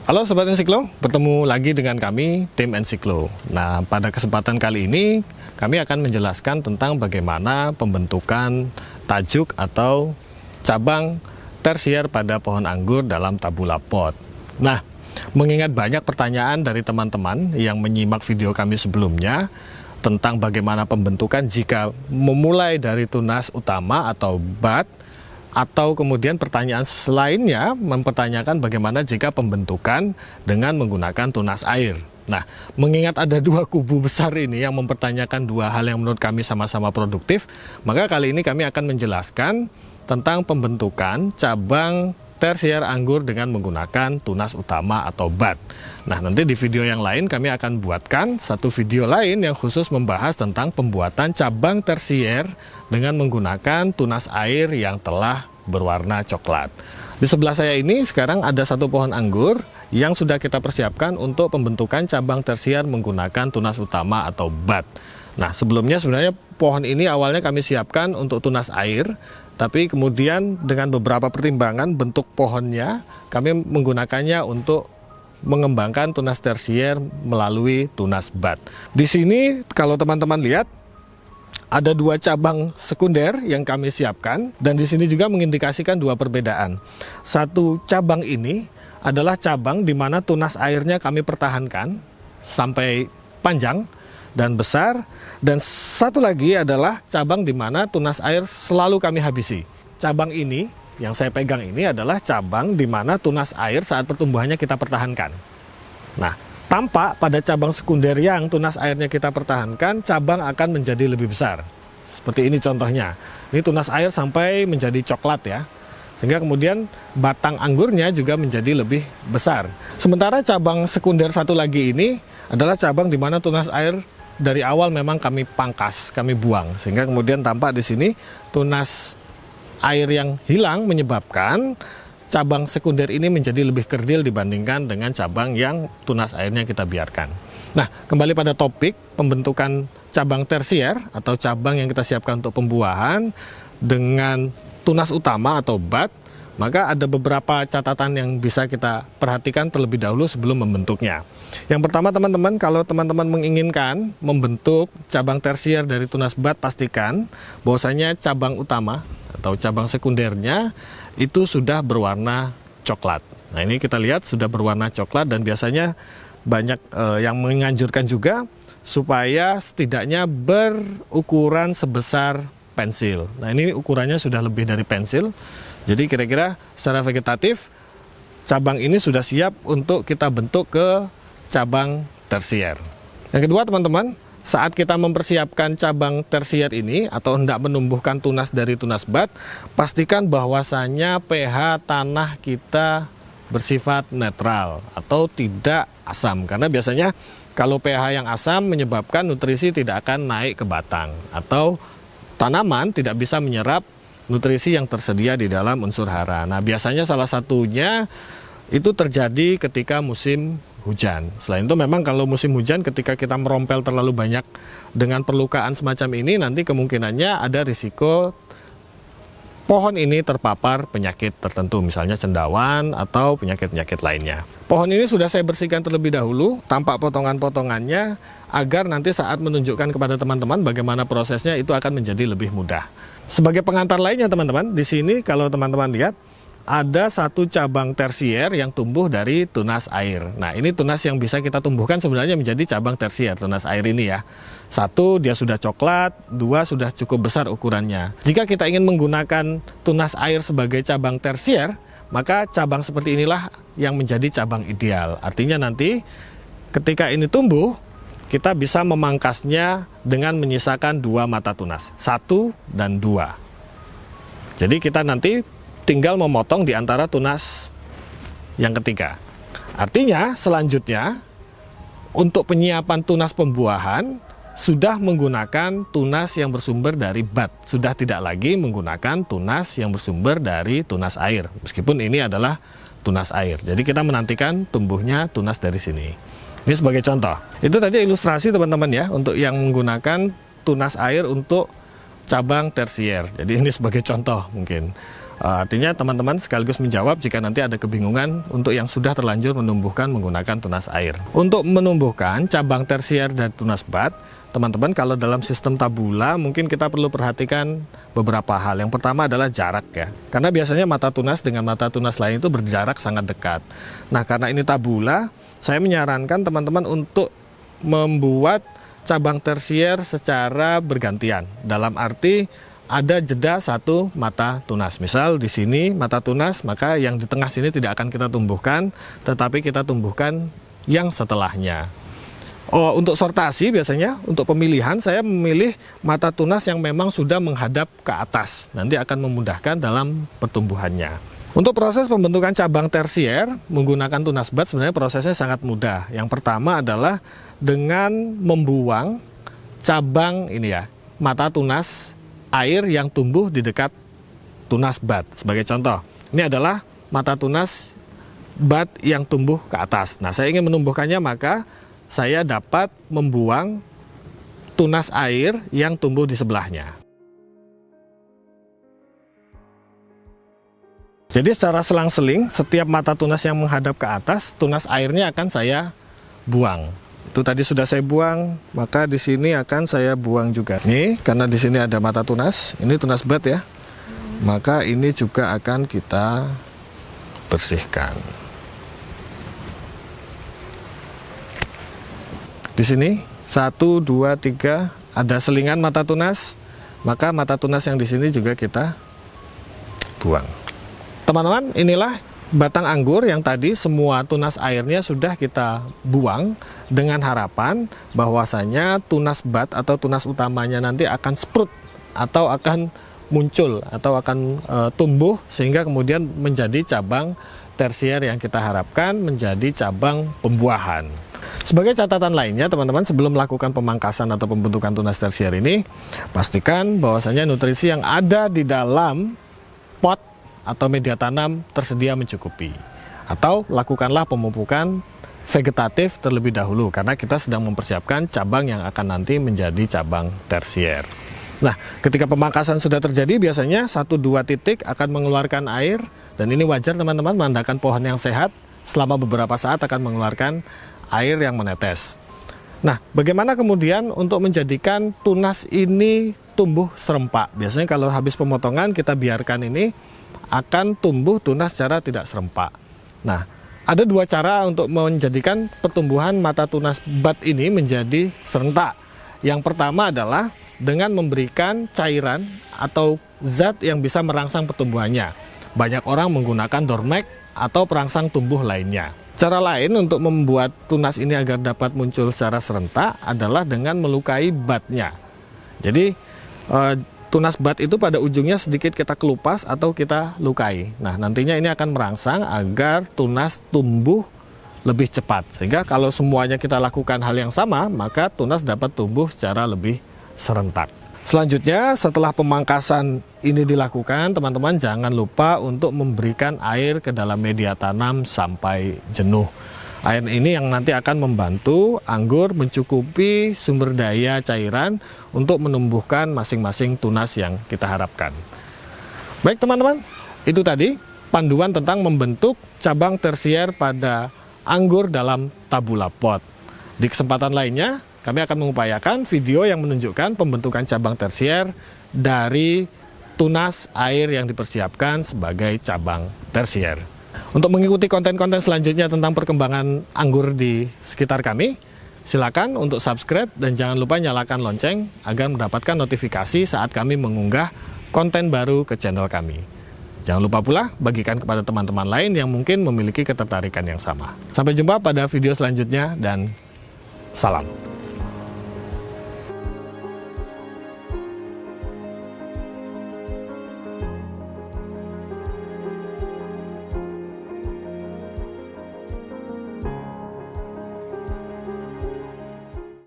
Halo Sobat Ensiklo, bertemu lagi dengan kami, tim Ensiklo. Nah, pada kesempatan kali ini, kami akan menjelaskan tentang bagaimana pembentukan tajuk atau cabang tersier pada pohon anggur dalam tabula pot. Nah, mengingat banyak pertanyaan dari teman-teman yang menyimak video kami sebelumnya, tentang bagaimana pembentukan jika memulai dari tunas utama atau bud, atau kemudian pertanyaan lainnya mempertanyakan bagaimana jika pembentukan dengan menggunakan tunas air. Nah, mengingat ada dua kubu besar ini yang mempertanyakan dua hal yang menurut kami sama-sama produktif, maka kali ini kami akan menjelaskan tentang pembentukan cabang tersier anggur dengan menggunakan tunas utama atau bud. Nah, nanti di video yang lain kami akan buatkan satu video lain yang khusus membahas tentang pembuatan cabang tersier dengan menggunakan tunas air yang telah berwarna coklat. Di sebelah saya ini sekarang ada satu pohon anggur yang sudah kita persiapkan untuk pembentukan cabang tersier menggunakan tunas utama atau bud. Nah, sebelumnya sebenarnya pohon ini awalnya kami siapkan untuk tunas air, tapi kemudian dengan beberapa pertimbangan bentuk pohonnya, kami menggunakannya untuk mengembangkan tunas tersier melalui tunas bud. Di sini kalau teman-teman lihat, ada dua cabang sekunder yang kami siapkan, dan di sini juga mengindikasikan dua perbedaan. Satu cabang ini adalah cabang di mana tunas airnya kami pertahankan sampai panjang dan besar, dan satu lagi adalah cabang di mana tunas air selalu kami habisi. Cabang ini yang saya pegang ini adalah cabang di mana tunas air saat pertumbuhannya kita pertahankan. Nah, tampak pada cabang sekunder yang tunas airnya kita pertahankan, cabang akan menjadi lebih besar. Seperti ini contohnya. Ini tunas air sampai menjadi coklat ya. Sehingga kemudian batang anggurnya juga menjadi lebih besar. Sementara cabang sekunder satu lagi ini adalah cabang di mana tunas air dari awal memang kami pangkas, kami buang. Sehingga kemudian tampak di sini tunas air yang hilang menyebabkan cabang sekunder ini menjadi lebih kerdil dibandingkan dengan cabang yang tunas airnya kita biarkan. Nah, kembali pada topik pembentukan cabang tersier atau cabang yang kita siapkan untuk pembuahan dengan tunas utama atau bud, maka ada beberapa catatan yang bisa kita perhatikan terlebih dahulu sebelum membentuknya. Yang pertama, teman-teman, kalau teman-teman menginginkan membentuk cabang tersier dari tunas bud, pastikan bahwasanya cabang utama atau cabang sekundernya itu sudah berwarna coklat. Nah, ini kita lihat sudah berwarna coklat, dan biasanya banyak yang menganjurkan juga supaya setidaknya berukuran sebesar pensil. Nah, ini ukurannya sudah lebih dari pensil. Jadi kira-kira secara vegetatif cabang ini sudah siap untuk kita bentuk ke cabang tersier. Yang kedua, teman-teman, saat kita mempersiapkan cabang tersier ini atau hendak menumbuhkan tunas dari tunas bud, pastikan bahwasannya pH tanah kita bersifat netral atau tidak asam, karena biasanya kalau pH yang asam menyebabkan nutrisi tidak akan naik ke batang atau tanaman tidak bisa menyerap nutrisi yang tersedia di dalam unsur hara. Nah, biasanya salah satunya itu terjadi ketika musim hujan. Selain itu memang kalau musim hujan ketika kita merompel terlalu banyak dengan perlukaan semacam ini, nanti kemungkinannya ada risiko pohon ini terpapar penyakit tertentu, misalnya cendawan atau penyakit-penyakit lainnya. Pohon ini sudah saya bersihkan terlebih dahulu, tampak potongan-potongannya, agar nanti saat menunjukkan kepada teman-teman bagaimana prosesnya itu akan menjadi lebih mudah. Sebagai pengantar lainnya, teman-teman, di sini kalau teman-teman lihat ada satu cabang tersier yang tumbuh dari tunas air. Nah, ini tunas yang bisa kita tumbuhkan sebenarnya menjadi cabang tersier, tunas air ini ya. Satu, dia sudah coklat. Dua, sudah cukup besar ukurannya. Jika kita ingin menggunakan tunas air sebagai cabang tersier, maka cabang seperti inilah yang menjadi cabang ideal. Artinya nanti ketika ini tumbuh, kita bisa memangkasnya dengan menyisakan dua mata tunas, 1 dan 2. Jadi kita nanti tinggal memotong di antara tunas yang ketiga. Artinya selanjutnya untuk penyiapan tunas pembuahan sudah menggunakan tunas yang bersumber dari bud, sudah tidak lagi menggunakan tunas yang bersumber dari tunas air, meskipun ini adalah tunas air. Jadi kita menantikan tumbuhnya tunas dari sini. Ini sebagai contoh. Itu tadi ilustrasi, teman-teman ya, untuk yang menggunakan tunas air untuk cabang tersier. Jadi ini sebagai contoh mungkin. Artinya teman-teman sekaligus menjawab jika nanti ada kebingungan untuk yang sudah terlanjur menumbuhkan menggunakan tunas air. Untuk menumbuhkan cabang tersier dari tunas bud, teman-teman kalau dalam sistem tabula mungkin kita perlu perhatikan beberapa hal. Yang pertama adalah jarak ya. Karena biasanya mata tunas dengan mata tunas lain itu berjarak sangat dekat. Nah, karena ini tabula, saya menyarankan teman-teman untuk membuat cabang tersier secara bergantian. Dalam arti ada jeda satu mata tunas. Misal di sini mata tunas, maka yang di tengah sini tidak akan kita tumbuhkan, tetapi kita tumbuhkan yang setelahnya. Untuk sortasi biasanya, untuk pemilihan saya memilih mata tunas yang memang sudah menghadap ke atas. Nanti akan memudahkan dalam pertumbuhannya. Untuk proses pembentukan cabang tersier menggunakan tunas bud sebenarnya prosesnya sangat mudah. Yang pertama adalah dengan membuang cabang ini ya, mata tunas air yang tumbuh di dekat tunas bud. Sebagai contoh, ini adalah mata tunas bud yang tumbuh ke atas. Nah, saya ingin menumbuhkannya, maka saya dapat membuang tunas air yang tumbuh di sebelahnya. Jadi secara selang-seling, setiap mata tunas yang menghadap ke atas, tunas airnya akan saya buang. Itu tadi sudah saya buang, maka di sini akan saya buang juga. Nih, karena di sini ada mata tunas, ini tunas bud ya. Maka ini juga akan kita bersihkan. Di sini 1, 2, 3 ada selingan mata tunas, maka mata tunas yang di sini juga kita buang. Teman-teman, inilah batang anggur yang tadi semua tunas airnya sudah kita buang dengan harapan bahwasanya tunas bud atau tunas utamanya nanti akan sprout atau akan muncul atau akan tumbuh sehingga kemudian menjadi cabang tersier yang kita harapkan menjadi cabang pembuahan. Sebagai catatan lainnya teman-teman, sebelum melakukan pemangkasan atau pembentukan tunas tersier ini, pastikan bahwasanya nutrisi yang ada di dalam pot atau media tanam tersedia mencukupi. Atau lakukanlah pemupukan vegetatif terlebih dahulu karena kita sedang mempersiapkan cabang yang akan nanti menjadi cabang tersier. Nah, ketika pemangkasan sudah terjadi, biasanya 1-2 titik akan mengeluarkan air, dan ini wajar teman-teman, menandakan pohon yang sehat selama beberapa saat akan mengeluarkan air yang menetes. Nah, bagaimana kemudian untuk menjadikan tunas ini tumbuh serempak? Biasanya kalau habis pemotongan kita biarkan ini akan tumbuh tunas secara tidak serempak. Nah, ada 2 cara untuk menjadikan pertumbuhan mata tunas bud ini menjadi serentak. Yang pertama adalah dengan memberikan cairan atau zat yang bisa merangsang pertumbuhannya. Banyak orang menggunakan Dormex atau perangsang tumbuh lainnya. Cara lain untuk membuat tunas ini agar dapat muncul secara serentak adalah dengan melukai budnya. Jadi tunas bud itu pada ujungnya sedikit kita kelupas atau kita lukai. Nah, nantinya ini akan merangsang agar tunas tumbuh lebih cepat. Sehingga kalau semuanya kita lakukan hal yang sama, maka tunas dapat tumbuh secara lebih serentak. Selanjutnya, setelah pemangkasan ini dilakukan, teman-teman jangan lupa untuk memberikan air ke dalam media tanam sampai jenuh. Air ini yang nanti akan membantu anggur mencukupi sumber daya cairan untuk menumbuhkan masing-masing tunas yang kita harapkan. Baik teman-teman, itu tadi panduan tentang membentuk cabang tersier pada anggur dalam tabula pot. Di kesempatan lainnya, kami akan mengupayakan video yang menunjukkan pembentukan cabang tersier dari tunas air yang dipersiapkan sebagai cabang tersier. Untuk mengikuti konten-konten selanjutnya tentang perkembangan anggur di sekitar kami, silakan untuk subscribe dan jangan lupa nyalakan lonceng agar mendapatkan notifikasi saat kami mengunggah konten baru ke channel kami. Jangan lupa pula bagikan kepada teman-teman lain yang mungkin memiliki ketertarikan yang sama. Sampai jumpa pada video selanjutnya dan salam.